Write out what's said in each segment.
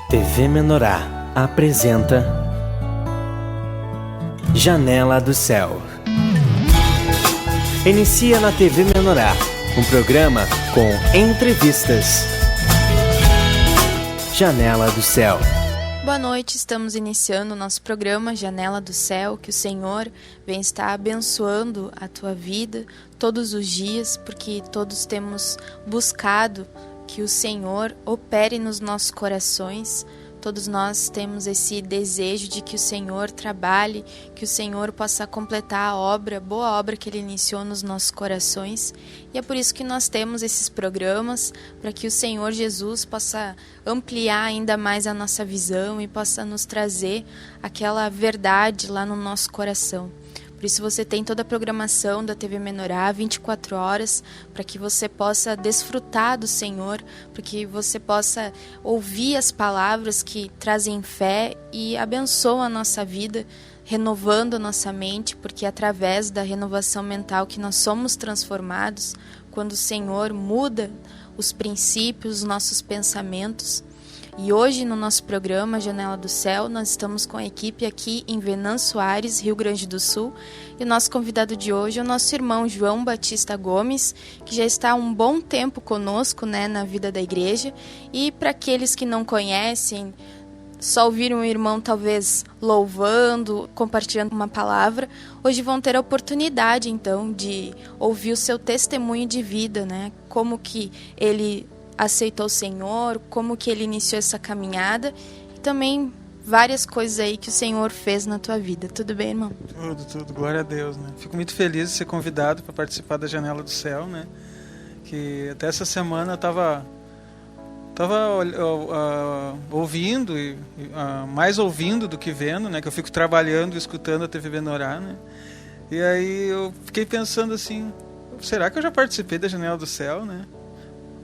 TV Menorá apresenta Janela do Céu. Inicia na TV Menorá um programa com entrevistas. Janela do Céu. Boa noite, estamos iniciando o nosso programa Janela do Céu. Que o Senhor venha estar abençoando a tua vida todos os dias, porque todos temos buscado que o Senhor opere nos nossos corações. Todos nós temos esse desejo de que o Senhor trabalhe, que o Senhor possa completar a obra, boa obra que Ele iniciou nos nossos corações. E é por isso que nós temos esses programas, para que o Senhor Jesus possa ampliar ainda mais a nossa visão e possa nos trazer aquela verdade lá no nosso coração. Por isso você tem toda a programação da TV Menorá, 24 horas, para que você possa desfrutar do Senhor, para que você possa ouvir as palavras que trazem fé e abençoam a nossa vida, renovando a nossa mente, porque é através da renovação mental que nós somos transformados, quando o Senhor muda os princípios, os nossos pensamentos. E hoje no nosso programa Janela do Céu, nós estamos com a equipe aqui em Venâncio Aires, Rio Grande do Sul. E o nosso convidado de hoje é o nosso irmão João Batista Gomes, que já está há um bom tempo conosco, na vida da igreja. E para aqueles que não conhecem, só ouviram o irmão talvez louvando, compartilhando uma palavra, hoje vão ter a oportunidade então de ouvir o seu testemunho de vida, como que ele aceitou o Senhor, como que Ele iniciou essa caminhada e também várias coisas aí que o Senhor fez na tua vida. Tudo bem, irmão? Tudo. Glória a Deus, Fico muito feliz de ser convidado para participar da Janela do Céu, Que até essa semana eu estava ouvindo, mais ouvindo do que vendo, Que eu fico trabalhando e escutando a TV Menorá, E aí eu fiquei pensando assim, será que eu já participei da Janela do Céu,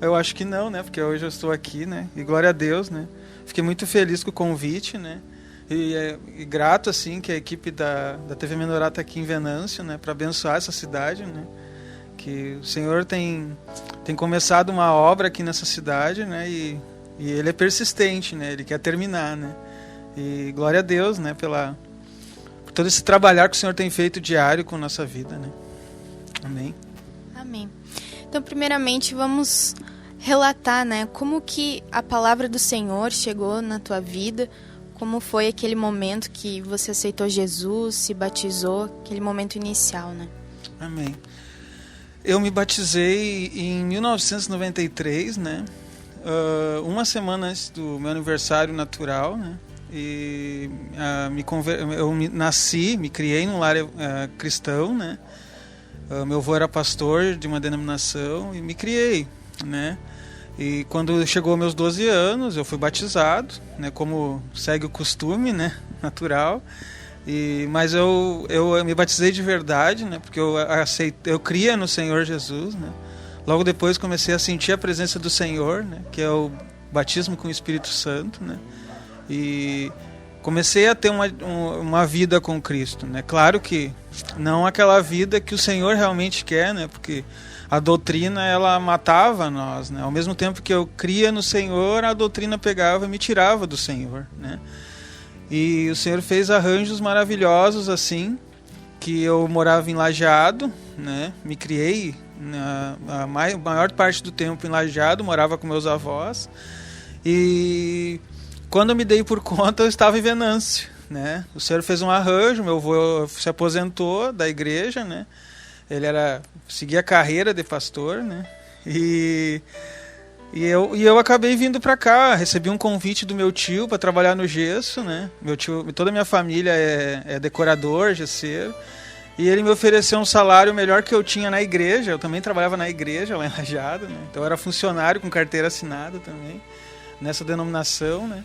Eu acho que não, Porque hoje eu estou aqui, E glória a Deus, Fiquei muito feliz com o convite, E grato, assim, que a equipe da TV Menorá está aqui em Venâncio, para abençoar essa cidade, Que o Senhor tem começado uma obra aqui nessa cidade, E Ele é persistente, Ele quer terminar, E glória a Deus, por todo esse trabalhar que o Senhor tem feito diário com a nossa vida, Amém. Amém. Então, primeiramente, vamos relatar, como que a palavra do Senhor chegou na tua vida, como foi aquele momento que você aceitou Jesus, se batizou, aquele momento inicial, Amém. Eu me batizei em 1993, uma semana antes do meu aniversário natural, E eu me criei num lar cristão, Meu avô era pastor de uma denominação e me criei, E quando chegou aos meus 12 anos, eu fui batizado, como segue o costume, natural. Mas eu me batizei de verdade, porque eu cria no Senhor Jesus, Logo depois comecei a sentir a presença do Senhor, que é o batismo com o Espírito Santo, E comecei a ter uma vida com Cristo, Claro que não aquela vida que o Senhor realmente quer, Porque a doutrina, ela matava nós, Ao mesmo tempo que eu cria no Senhor, a doutrina pegava e me tirava do Senhor, E o Senhor fez arranjos maravilhosos, assim, que eu morava em Lajeado, Me criei a maior parte do tempo em Lajeado, morava com meus avós. E quando eu me dei por conta, eu estava em Venâncio, O Senhor fez um arranjo, meu avô se aposentou da igreja, Ele seguia a carreira de pastor, E eu acabei vindo para cá, recebi um convite do meu tio para trabalhar no gesso, Meu tio, toda a minha família é decorador, gesseiro, e ele me ofereceu um salário melhor que eu tinha na igreja. Eu também trabalhava na igreja lá em Lajeado, Então eu era funcionário com carteira assinada também, nessa denominação,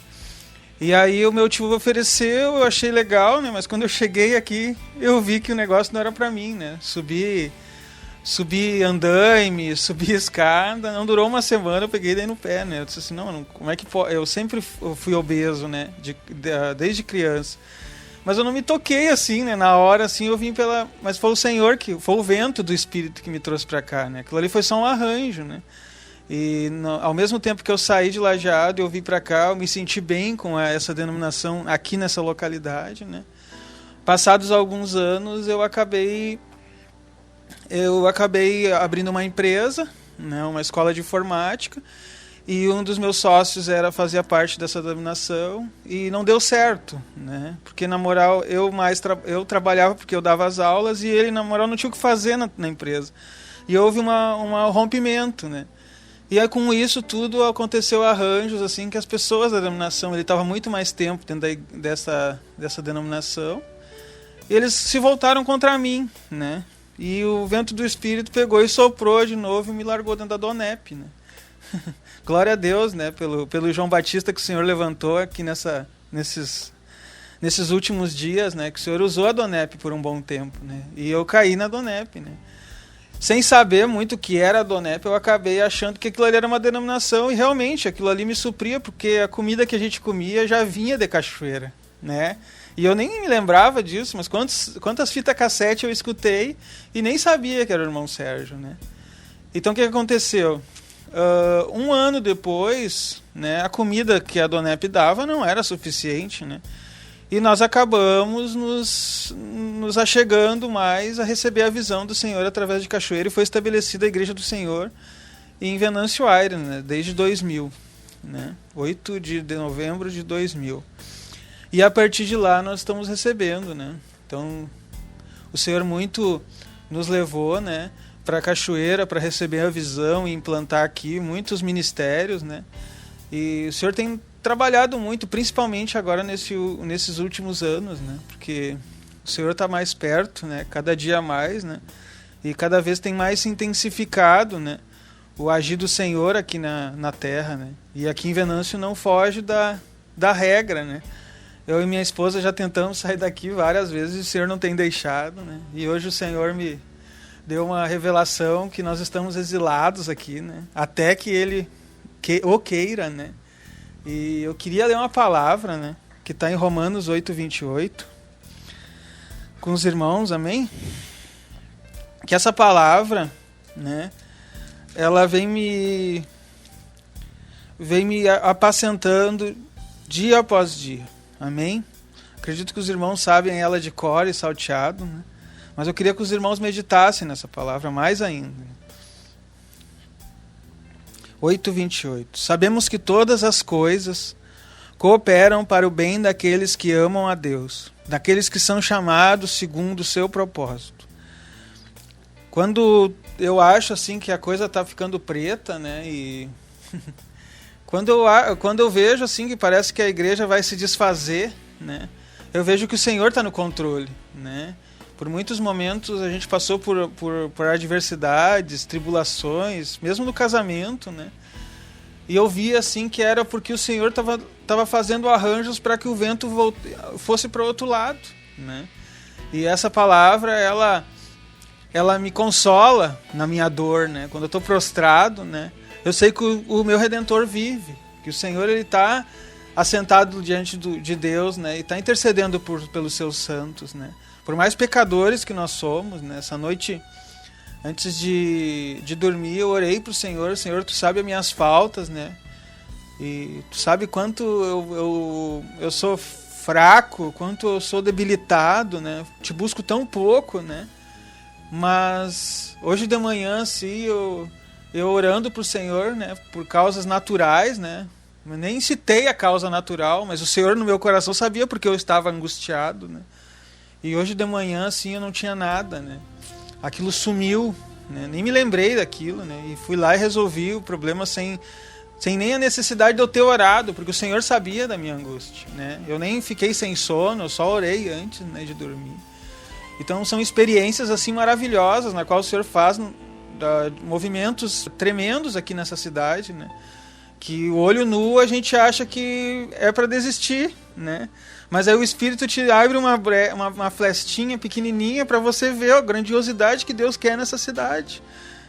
E aí o meu tio ofereceu, eu achei legal, Mas quando eu cheguei aqui, eu vi que o negócio não era para mim, Subi andaime, subi escada, não durou uma semana, eu peguei daí no pé, Eu disse assim, não, como é que pode? Eu sempre fui obeso, desde criança. Mas eu não me toquei assim, na hora, assim, eu vim mas foi o Senhor, foi o vento do Espírito que me trouxe para cá, Aquilo ali foi só um arranjo, E ao mesmo tempo que eu saí de Lajeado, eu vim para cá, eu me senti bem com essa denominação aqui nessa localidade, né? Passados alguns anos, eu acabei abrindo uma empresa, né, uma escola de informática, e um dos meus sócios fazia parte dessa denominação, e não deu certo, né? Porque na moral eu trabalhava porque eu dava as aulas, e ele na moral não tinha o que fazer na empresa. E houve um rompimento, né? E aí, com isso tudo, aconteceu arranjos assim que as pessoas da denominação, ele estava muito mais tempo dentro dessa denominação, e eles se voltaram contra mim, né? E o vento do Espírito pegou e soprou de novo e me largou dentro da Donep, né? Glória a Deus, né? Pelo João Batista que o Senhor levantou aqui nesses últimos dias, né? Que o Senhor usou a Donep por um bom tempo, né? E eu caí na Donep, né? Sem saber muito o que era a Donep, eu acabei achando que aquilo ali era uma denominação, e realmente aquilo ali me supria, porque a comida que a gente comia já vinha de Cachoeira, né? E eu nem me lembrava disso, mas quantas fitas cassete eu escutei e nem sabia que era o irmão Sérgio, né? Então o que aconteceu? Um ano depois, né, a comida que a Donep dava não era suficiente, né? E nós acabamos nos achegando mais a receber a visão do Senhor através de Cachoeira, e foi estabelecida a Igreja do Senhor em Venâncio Aires, né, desde 2000, né, 8 de novembro de 2000. E a partir de lá nós estamos recebendo, né? Então o Senhor muito nos levou, né, para Cachoeira para receber a visão e implantar aqui muitos ministérios, né? E o Senhor tem trabalhado muito, principalmente agora nesses últimos anos, né? Porque o Senhor está mais perto, né? Cada dia mais, né? E cada vez tem mais se intensificado, né? O agir do Senhor aqui na terra, né? E aqui em Venâncio não foge da regra, né? Eu e minha esposa já tentamos sair daqui várias vezes e o Senhor não tem deixado, né? E hoje o Senhor me deu uma revelação que nós estamos exilados aqui, né? Até que Ele o queira, né? E eu queria ler uma palavra, né, que está em Romanos 8:28 com os irmãos, amém? Que essa palavra, né, ela vem me apacentando dia após dia, amém? Acredito que os irmãos sabem ela de cor e salteado, né? Mas eu queria que os irmãos meditassem nessa palavra mais ainda. 8:28. Sabemos que todas as coisas cooperam para o bem daqueles que amam a Deus, daqueles que são chamados segundo o seu propósito. Quando eu acho assim que a coisa está ficando preta, né, e quando eu vejo assim que parece que a igreja vai se desfazer, né, eu vejo que o Senhor está no controle, né? Por muitos momentos a gente passou por adversidades, tribulações, mesmo no casamento, né? E eu via assim que era porque o Senhor estava fazendo arranjos para que o vento fosse para o outro lado, né? E essa palavra, ela me consola na minha dor, né? Quando eu estou prostrado, né? Eu sei que o meu Redentor vive, que o Senhor ele está assentado diante de Deus, né? E está intercedendo pelos seus santos, né? Por mais pecadores que nós somos, né? Essa noite, antes de dormir, eu orei para o Senhor. Senhor, Tu sabe as minhas faltas, né? E Tu sabe quanto eu sou fraco, quanto eu sou debilitado, né? Te busco tão pouco, né? Mas hoje de manhã, assim, eu orando para o Senhor, né? Por causas naturais, né? Eu nem citei a causa natural, mas o Senhor no meu coração sabia porque eu estava angustiado, né? E hoje de manhã, assim, eu não tinha nada, né? Aquilo sumiu, né? Nem me lembrei daquilo, né? E fui lá e resolvi o problema sem nem a necessidade de eu ter orado, porque o Senhor sabia da minha angústia, né? Eu nem fiquei sem sono, eu só orei antes, né, de dormir. Então são experiências assim maravilhosas, na qual o Senhor faz movimentos tremendos aqui nessa cidade, né? Que o olho nu a gente acha que é para desistir, né? Mas aí o Espírito te abre uma flechinha pequenininha para você ver a grandiosidade que Deus quer nessa cidade,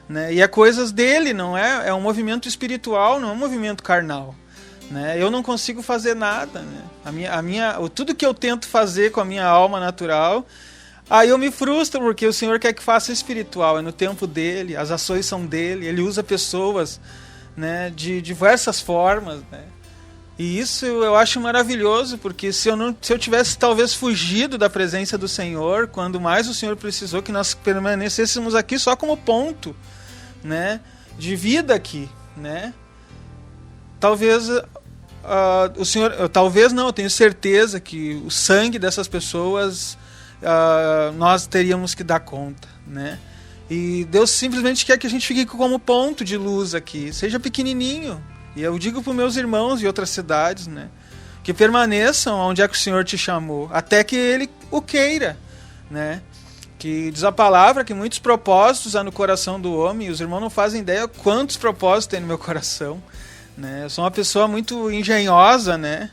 né? E é coisas dele, não é? É um movimento espiritual, não é um movimento carnal, né? Eu não consigo fazer nada, né? Tudo que eu tento fazer com a minha alma natural, aí eu me frustro, porque o Senhor quer que faça espiritual, é no tempo dele, as ações são dele, ele usa pessoas, né, de diversas formas, né? E isso eu acho maravilhoso, porque se eu tivesse talvez fugido da presença do Senhor, quando mais o Senhor precisou que nós permanecêssemos aqui só como ponto, né, de vida aqui, né? Talvez o Senhor, talvez não, eu tenho certeza que o sangue dessas pessoas nós teríamos que dar conta, né? E Deus simplesmente quer que a gente fique como ponto de luz aqui, seja pequenininho. E eu digo para os meus irmãos de outras cidades, né, que permaneçam onde é que o Senhor te chamou, até que Ele o queira, né? Que diz a palavra que muitos propósitos há no coração do homem, e os irmãos não fazem ideia quantos propósitos tem no meu coração, né? Eu sou uma pessoa muito engenhosa, né?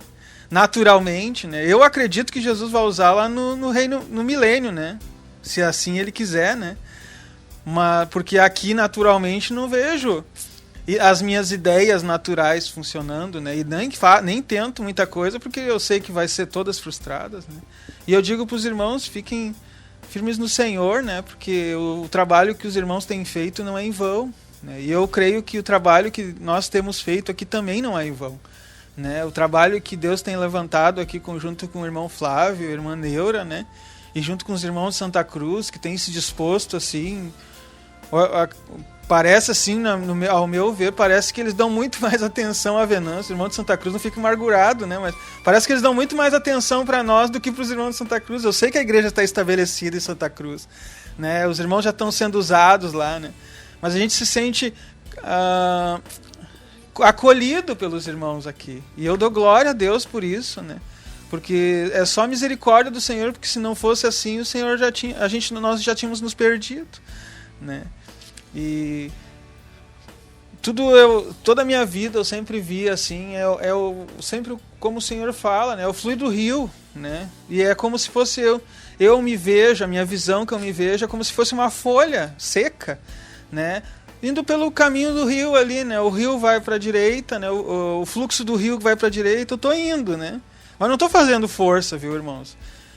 Naturalmente, né? Eu acredito que Jesus vai usar lá no reino, no milênio, né? Se assim Ele quiser, né? Mas porque aqui naturalmente não vejo as minhas ideias naturais funcionando, né? E nem tento muita coisa, porque eu sei que vai ser todas frustradas, né? E eu digo para os irmãos, fiquem firmes no Senhor, né? Porque o trabalho que os irmãos têm feito não é em vão, né? E eu creio que o trabalho que nós temos feito aqui também não é em vão, né? O trabalho que Deus tem levantado aqui junto com o irmão Flávio, a irmã Neura, né? E junto com os irmãos de Santa Cruz, que têm se disposto assim, parece assim, ao meu ver, parece que eles dão muito mais atenção a Venâncio. Os irmãos de Santa Cruz não ficam amargurados, né? Mas parece que eles dão muito mais atenção para nós do que para os irmãos de Santa Cruz. Eu sei que a igreja está estabelecida em Santa Cruz, né? Os irmãos já estão sendo usados lá, né? Mas a gente se sente acolhido pelos irmãos aqui. E eu dou glória a Deus por isso, né? Porque é só misericórdia do Senhor, porque se não fosse assim, o Senhor nós já tínhamos nos perdido, né? E toda a minha vida eu sempre vi assim, sempre como o Senhor fala, né? O fluir do rio, né? E é como se fosse eu me vejo, a minha visão que eu me vejo é como se fosse uma folha seca, né? Indo pelo caminho do rio ali, né? O rio vai para a direita, né? O fluxo do rio vai para a direita, eu tô indo, né? Mas não tô fazendo força, viu, irmãos?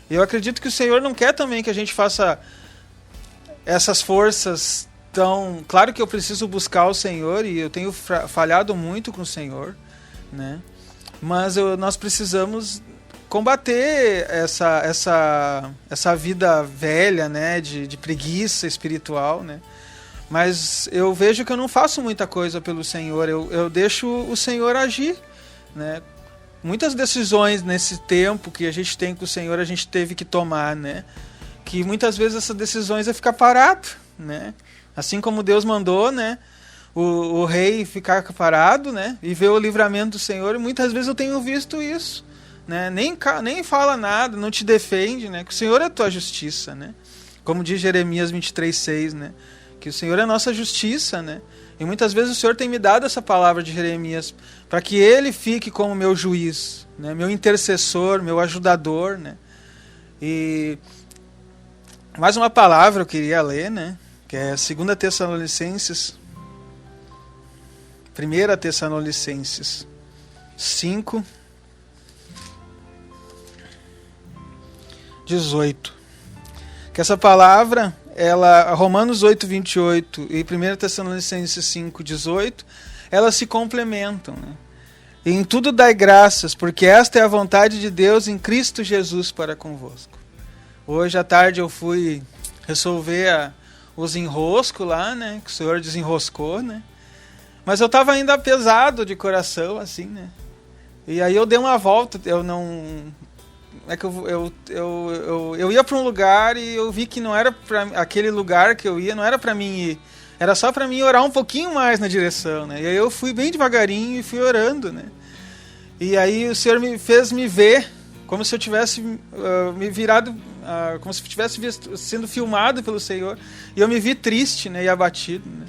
Eu acredito que o Senhor não quer também que a gente faça essas forças. Então, claro que eu preciso buscar o Senhor e eu tenho falhado muito com o Senhor, né? Mas nós precisamos combater essa vida velha, né? De preguiça espiritual, né? Mas eu vejo que eu não faço muita coisa pelo Senhor, eu deixo o Senhor agir, né? Muitas decisões nesse tempo que a gente tem com o Senhor a gente teve que tomar, né? Que muitas vezes essas decisões é ficar parado, né? Assim como Deus mandou, né, o rei ficar parado, né, e ver o livramento do Senhor, e muitas vezes eu tenho visto isso, né, nem fala nada, não te defende, né, que o Senhor é a tua justiça, né, como diz Jeremias 23:6, né, que o Senhor é a nossa justiça, né, e muitas vezes o Senhor tem me dado essa palavra de Jeremias para que Ele fique como meu juiz, né, meu intercessor, meu ajudador, né, e mais uma palavra eu queria ler, né, que é 2 Tessalonicenses, 1 Tessalonicenses 5, 18. Que essa palavra, Romanos 8, 28 e 1 Tessalonicenses 5, 18, elas se complementam, né? E em tudo dai graças, porque esta é a vontade de Deus em Cristo Jesus para convosco. Hoje à tarde eu fui resolver os enroscos lá, né, que o Senhor desenroscou, né, mas eu estava ainda pesado de coração, assim, né, e aí eu dei uma volta, eu ia para um lugar e eu vi que não era para aquele lugar que eu ia, não era para mim ir, era só para mim orar um pouquinho mais na direção, né, e aí eu fui bem devagarinho e fui orando, né, e aí o Senhor me fez me ver como se eu tivesse me virado, como se eu tivesse sendo filmado pelo Senhor, e eu me vi triste, né, e abatido, né?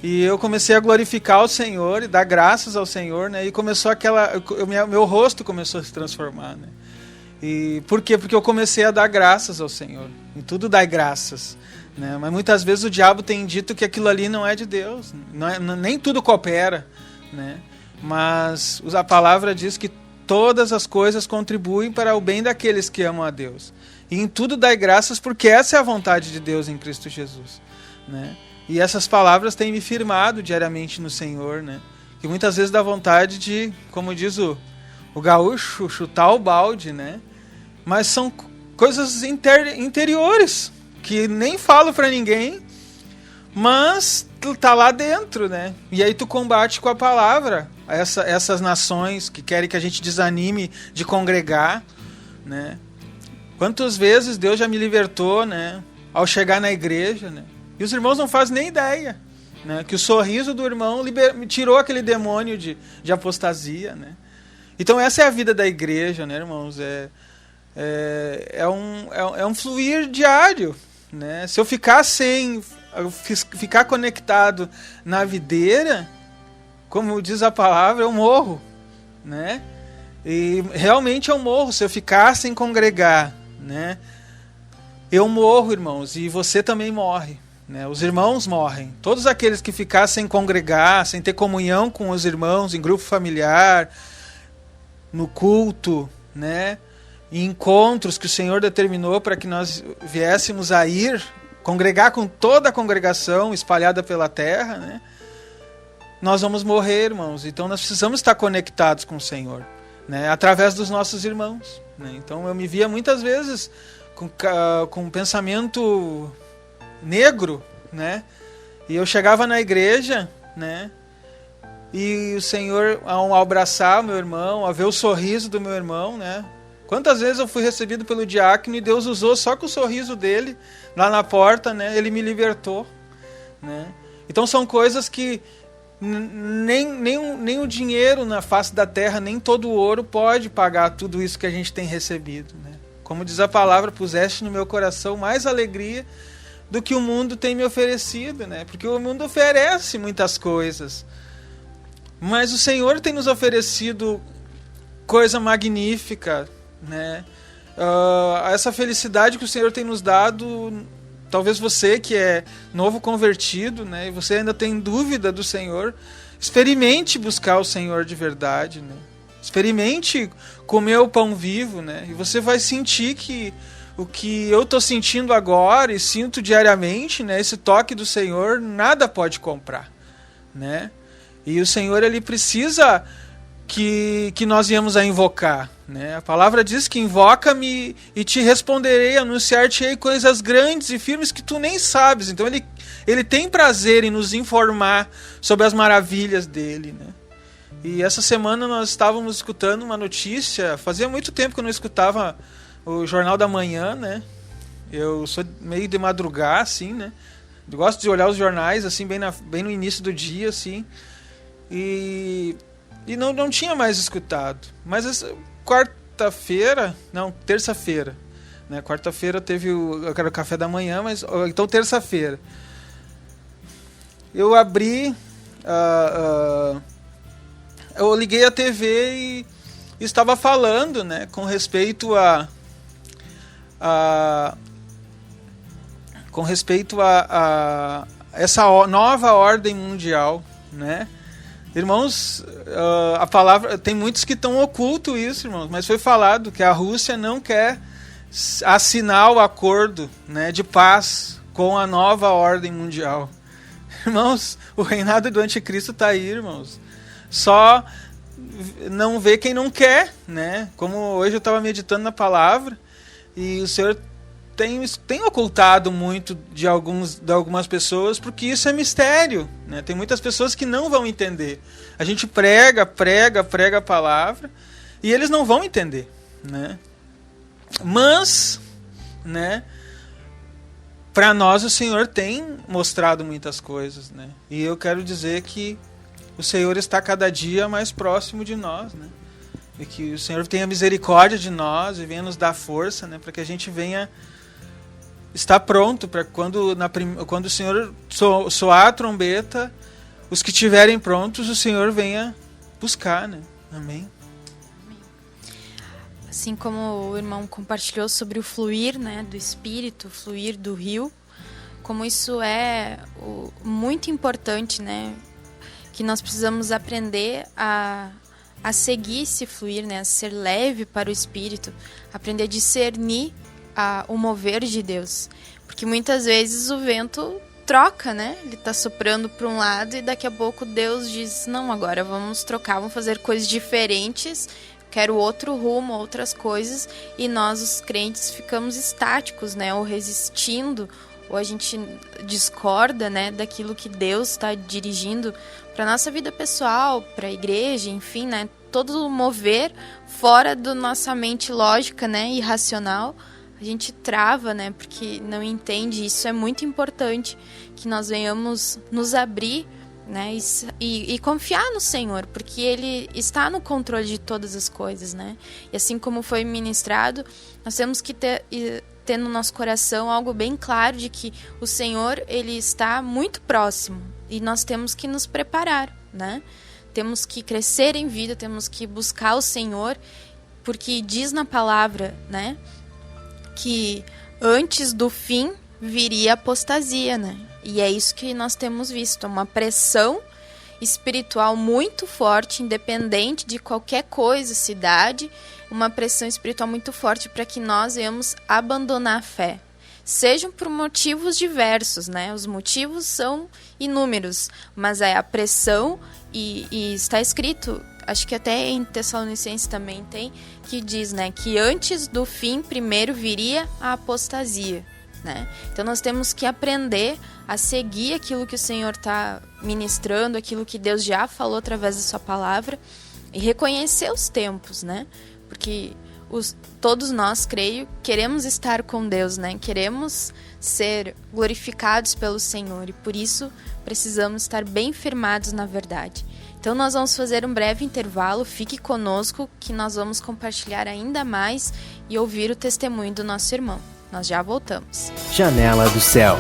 E eu comecei a glorificar o Senhor e dar graças ao Senhor, né, e começou meu rosto começou a se transformar, né? E por quê? Porque eu comecei a dar graças ao Senhor, em tudo dai graças, né? Mas muitas vezes o diabo tem dito que aquilo ali não é de Deus, nem tudo coopera, né? Mas a palavra diz que todas as coisas contribuem para o bem daqueles que amam a Deus. E em tudo dai graças, porque essa é a vontade de Deus em Cristo Jesus, né? E essas palavras têm me firmado diariamente no Senhor, né? Que muitas vezes dá vontade de, como diz o gaúcho, chutar o balde, né? Mas são coisas interiores, que nem falo para ninguém, mas tá lá dentro, né? E aí tu combate com a palavra essas nações que querem que a gente desanime de congregar, né? Quantas vezes Deus já me libertou, né? Ao chegar na igreja, né? E os irmãos não fazem nem ideia, né? Que o sorriso do irmão me tirou aquele demônio de apostasia, né? Então essa é a vida da igreja, né, irmãos? É um fluir diário, né? Se eu ficar ficar conectado na videira, como diz a palavra, eu morro, né? E realmente eu morro se eu ficar sem congregar, né? Eu morro, irmãos, e você também morre, né? Os irmãos morrem. Todos aqueles que ficar sem congregar, sem ter comunhão com os irmãos em grupo familiar, no culto, né? Em encontros que o Senhor determinou para que nós viéssemos a ir, congregar com toda a congregação espalhada pela terra, né? Nós vamos morrer, irmãos. Então nós precisamos estar conectados com o Senhor, né? Através dos nossos irmãos, né? Então eu me via muitas vezes com um pensamento negro, né? E eu chegava na igreja, né? E o Senhor, ao abraçar o meu irmão, a ver o sorriso do meu irmão, né? Quantas vezes eu fui recebido pelo diácono e Deus usou só com o sorriso dele lá na porta, né? Ele me libertou, né? Então são coisas que nem o dinheiro na face da terra, nem todo o ouro pode pagar tudo isso que a gente tem recebido, né? Como diz a palavra, puseste no meu coração mais alegria do que o mundo tem me oferecido, né? Porque o mundo oferece muitas coisas, mas o Senhor tem nos oferecido coisa magnífica, né? Essa felicidade que o Senhor tem nos dado. Talvez você que é novo convertido, né, e você ainda tem dúvida do Senhor, experimente buscar o Senhor de verdade, né? Experimente comer o pão vivo, né? E você vai sentir que o que eu estou sentindo agora e sinto diariamente, né, esse toque do Senhor, nada pode comprar, né? E o Senhor, ele precisa que nós viemos a invocar, né? A palavra diz que invoca-me e te responderei, anunciar-te-ei coisas grandes e firmes que tu nem sabes. Então ele tem prazer em nos informar sobre as maravilhas dele, né? E essa semana nós estávamos escutando uma notícia, fazia muito tempo que eu não escutava o Jornal da Manhã, né? Eu sou meio de madrugar, assim, né? Eu gosto de olhar os jornais, assim, bem no início do dia, assim. E não tinha mais escutado. Mas essa terça-feira, né? Quarta-feira teve o café da manhã, mas então terça-feira eu abri, eu liguei a TV e estava falando, né, com respeito a essa nova ordem mundial, né? Irmãos, a palavra, tem muitos que estão oculto isso, irmãos, mas foi falado que a Rússia não quer assinar o acordo, né, de paz com a nova ordem mundial. Irmãos, o reinado do anticristo está aí, irmãos. Só não vê quem não quer, né? Como hoje eu estava meditando na palavra e o Senhor tem ocultado muito de algumas pessoas, porque isso é mistério, né? Tem muitas pessoas que não vão entender. A gente prega a palavra e eles não vão entender, né? Mas, né, para nós o Senhor tem mostrado muitas coisas, né? E eu quero dizer que o Senhor está cada dia mais próximo de nós, né? E que o Senhor tenha misericórdia de nós e venha nos dar força, né, para que a gente venha estar pronto para quando o Senhor soar a trombeta, os que estiverem prontos, o Senhor venha buscar, né? Amém. Assim como o irmão compartilhou sobre o fluir, né, do Espírito, o fluir do rio, como isso é muito importante, né? Que nós precisamos aprender a seguir esse fluir, né? A ser leve para o Espírito, aprender a discernir o mover de Deus. Porque muitas vezes o vento troca, né? Ele tá soprando para um lado e daqui a pouco Deus diz, não, agora vamos trocar, vamos fazer coisas diferentes, quero outro rumo, outras coisas, e nós, os crentes, ficamos estáticos, né? Ou resistindo, ou a gente discorda, né, daquilo que Deus está dirigindo para nossa vida pessoal, para a igreja, enfim, né? Todo o mover fora da nossa mente lógica, né, e racional, a gente trava, né, porque não entende. Isso é muito importante, que nós venhamos nos abrir, né, e confiar no Senhor, porque Ele está no controle de todas as coisas, né? E assim como foi ministrado, nós temos que ter no nosso coração algo bem claro de que o Senhor, Ele está muito próximo e nós temos que nos preparar, né? Temos que crescer em vida, temos que buscar o Senhor, porque diz na palavra, né, que antes do fim viria a apostasia, né? E é isso que nós temos visto, uma pressão espiritual muito forte, independente de qualquer coisa, cidade, uma pressão espiritual muito forte para que nós venhamos abandonar a fé. Sejam por motivos diversos, né? Os motivos são inúmeros, mas é a pressão e está escrito, acho que até em Tessalonicenses também tem, que diz, né, que antes do fim primeiro viria a apostasia, né? Então nós temos que aprender a seguir aquilo que o Senhor está ministrando, aquilo que Deus já falou através da sua palavra e reconhecer os tempos, né? Porque todos nós, creio, queremos estar com Deus, né? Queremos ser glorificados pelo Senhor e por isso precisamos estar bem firmados na verdade. Então nós vamos fazer um breve intervalo, fique conosco que nós vamos compartilhar ainda mais e ouvir o testemunho do nosso irmão. Nós já voltamos. Janela do Céu.